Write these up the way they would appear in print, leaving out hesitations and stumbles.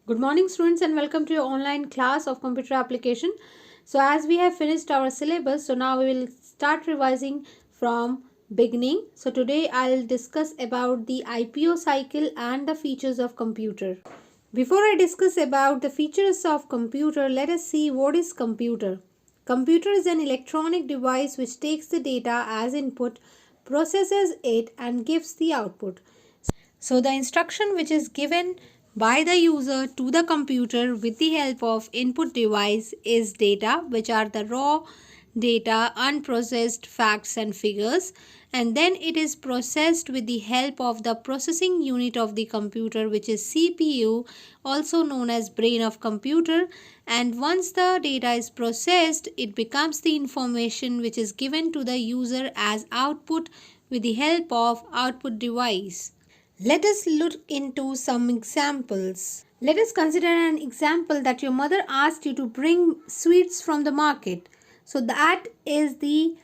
Good morning students and welcome to your online class of computer application. So as we have finished our syllabus, so now we will start revising from beginning. So today I'll discuss about the IPO cycle and the features of computer. Before I discuss about the features of computer, let us see what is computer. Computer is an electronic device which takes the data as input, processes it and gives the output. So the instruction which is given by the user to the computer with the help of input device is data, which are the raw data, unprocessed facts and figures, and then it is processed with the help of the processing unit of the computer, which is CPU, also known as brain of computer. And once the data is processed, it becomes the information which is given to the user as output with the help of output device. Let us look into some examples. Let us consider an example that your mother asked you to bring sweets from the market. So that is the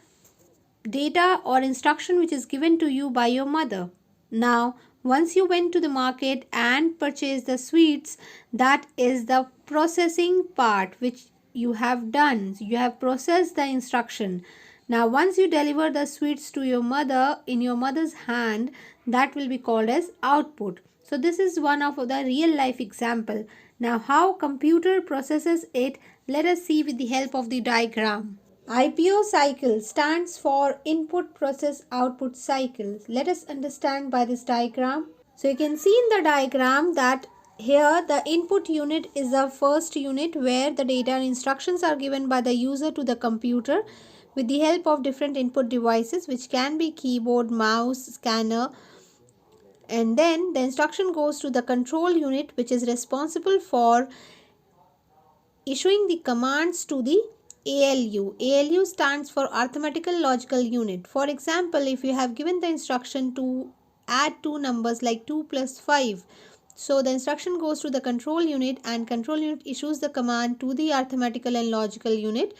data or instruction which is given to you by your mother. Now, once you went to the market and purchased the sweets, that is the processing part which you have done. You have processed the instruction. Now, once you deliver the sweets to your mother in your mother's hand, that will be called as output. So, this is one of the real life example. Now, how computer processes it, let us see with the help of the diagram. IPO cycle stands for input process output cycle. Let us understand by this diagram. So you can see in the diagram that here the input unit is the first unit where the data and instructions are given by the user to the computer with the help of different input devices, which can be keyboard, mouse, scanner, and then the instruction goes to the control unit, which is responsible for issuing the commands to the ALU. ALU stands for Arithmetical Logical Unit. For example, if you have given the instruction to add two numbers like 2 plus 5, so the instruction goes to the control unit and control unit issues the command to the arithmetical and logical unit,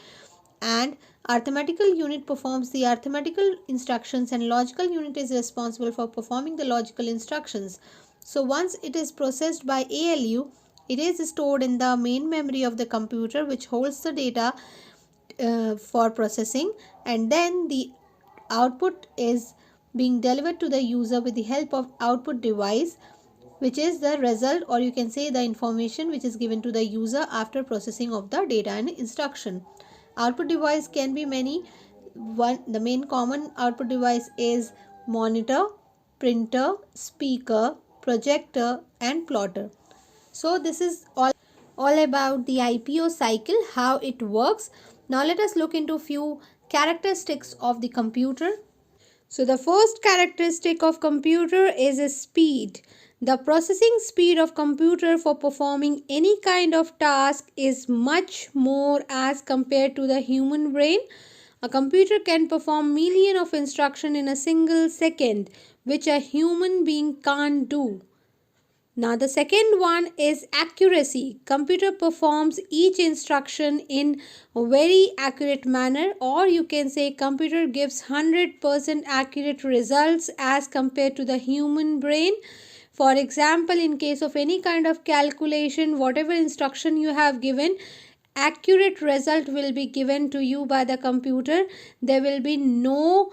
and arithmetical unit performs the arithmetical instructions and logical unit is responsible for performing the logical instructions. So once it is processed by ALU, it is stored in the main memory of the computer, which holds the data for processing, and then the output is being delivered to the user with the help of output device, which is the result, or you can say the information which is given to the user after processing of the data and instruction. Output device can be many. The main common output device is monitor, printer, speaker, projector and plotter. So this is all about the IPO cycle, how it works. Now let us look into few characteristics of the computer. So the first characteristic of computer is a speed. The processing speed of computer for performing any kind of task is much more as compared to the human brain. A computer can perform million of instruction in a single second, which a human being can't do. Now the second one is accuracy. Computer performs each instruction in a very accurate manner, or you can say computer gives 100% accurate results as compared to the human brain. For example, in case of any kind of calculation, whatever instruction you have given, accurate result will be given to you by the computer. There will be no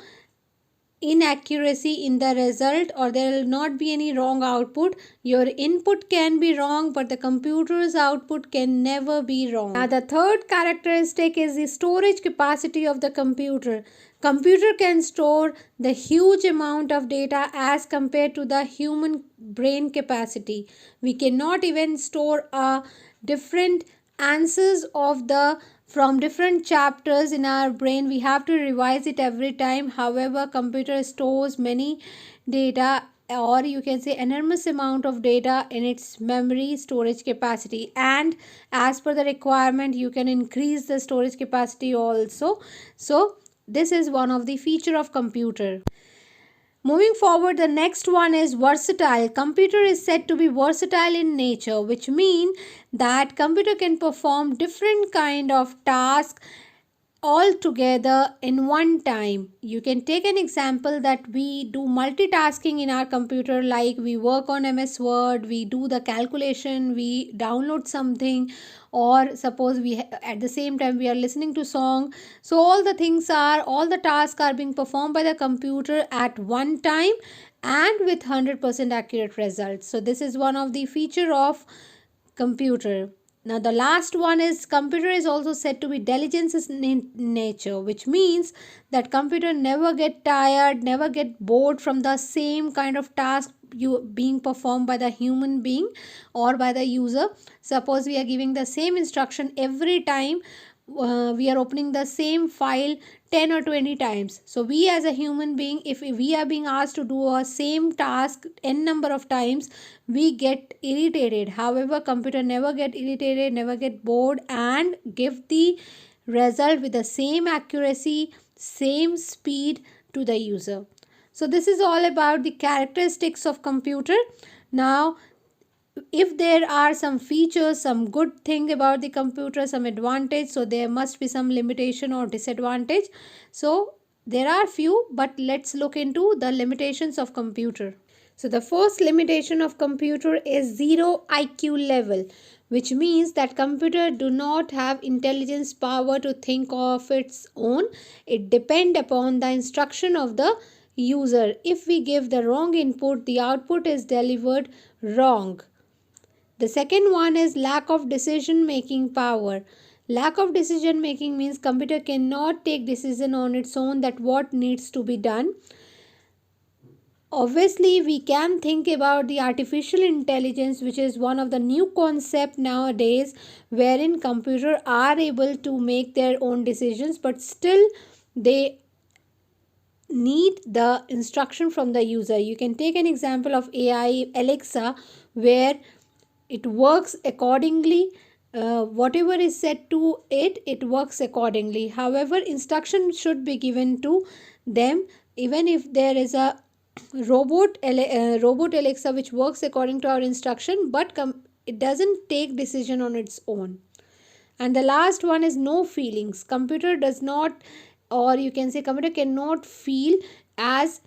inaccuracy in the result, or there will not be any wrong output. Your input can be wrong, but the computer's output can never be wrong. Now the third characteristic is the storage capacity of the computer. Computer can store the huge amount of data as compared to the human brain capacity. We cannot even store a different answers of the from different chapters in our brain. We have to revise it every time. However, computer stores many data, or you can say enormous amount of data in its memory storage capacity, and as per the requirement you can increase the storage capacity also. So this is one of the feature of computer. Moving forward, the next one is versatile. Computer is said to be versatile in nature, which means that computer can perform different kind of tasks all together in one time. You can take an example that we do multitasking in our computer, like we work on MS Word, we do the calculation, we download something, or suppose at the same time we are listening to song. So all the tasks are being performed by the computer at one time and with 100% accurate results. So this is one of the feature of computer. Now the last one is computer is also said to be diligence in nature, which means that computer never get tired, never get bored from the same kind of task you being performed by the human being or by the user. Suppose we are giving the same instruction every time, we are opening the same file 10 or 20 times. So we as a human being, if we are being asked to do a same task n number of times, we get irritated. However, computer never get irritated, never get bored, and give the result with the same accuracy, same speed to the user. So this is all about the characteristics of computer. Now if there are some features, some good thing about the computer, some advantage, so there must be some limitation or disadvantage. So there are few, but let's look into the limitations of computer. So the first limitation of computer is zero IQ level, which means that computer do not have intelligence power to think of its own. It depend upon the instruction of the user. If we give the wrong input, the output is delivered wrong. The second one is lack of decision making power. Lack of decision making means computer cannot take decision on its own that what needs to be done. Obviously, we can think about the artificial intelligence, which is one of the new concept nowadays, wherein computer are able to make their own decisions, but still they need the instruction from the user. You can take an example of AI Alexa, where it works accordingly. Whatever is said to it, it works accordingly. However, instruction should be given to them. Even if there is a robot Alexa which works according to our instruction, but it doesn't take decision on its own. And the last one is no feelings. Computer does not, or you can say computer cannot feel, as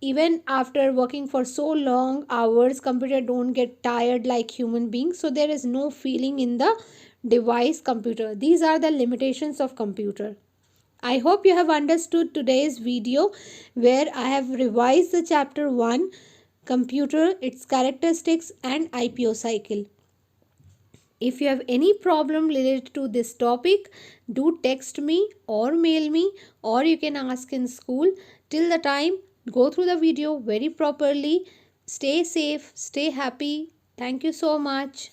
even after working for so long hours, computer don't get tired like human beings. So there is no feeling in the device computer. These are the limitations of computer. I hope you have understood today's video, where I have revised the chapter 1, computer, its characteristics and IPO cycle. If you have any problem related to this topic, do text me or mail me, or you can ask in school. Till the time, go through the video very properly. Stay safe, stay happy. Thank you so much.